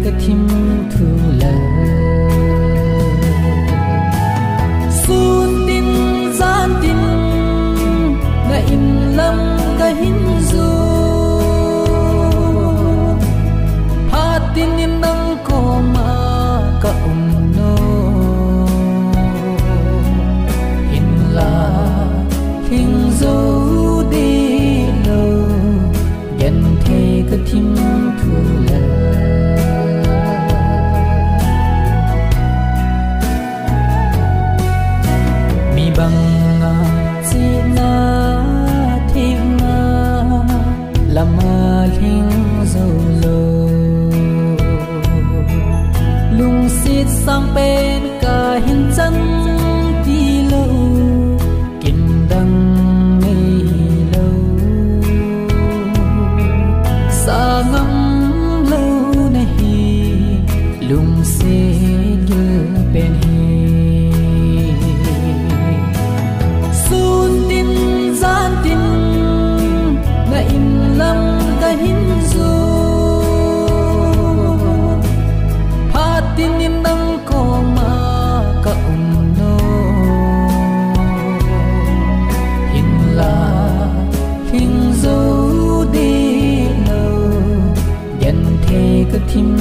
cái thim thu lờ sun tin gian tin na in lam cái hin du pha tin in nang ko ma ka no in la hình dấu đi lâu gần thế cái thim thu lờ mi bằng chỉ na thêm na làm hình dấu lâu lung xịt sang bên cả hình chân đi lâu kinh đăng sa ngắm lâu này lung se như bên hi sun tin gian tin na in lam cái hin du pha tin in nang ko ma ka no in la hình dấu đi cái thim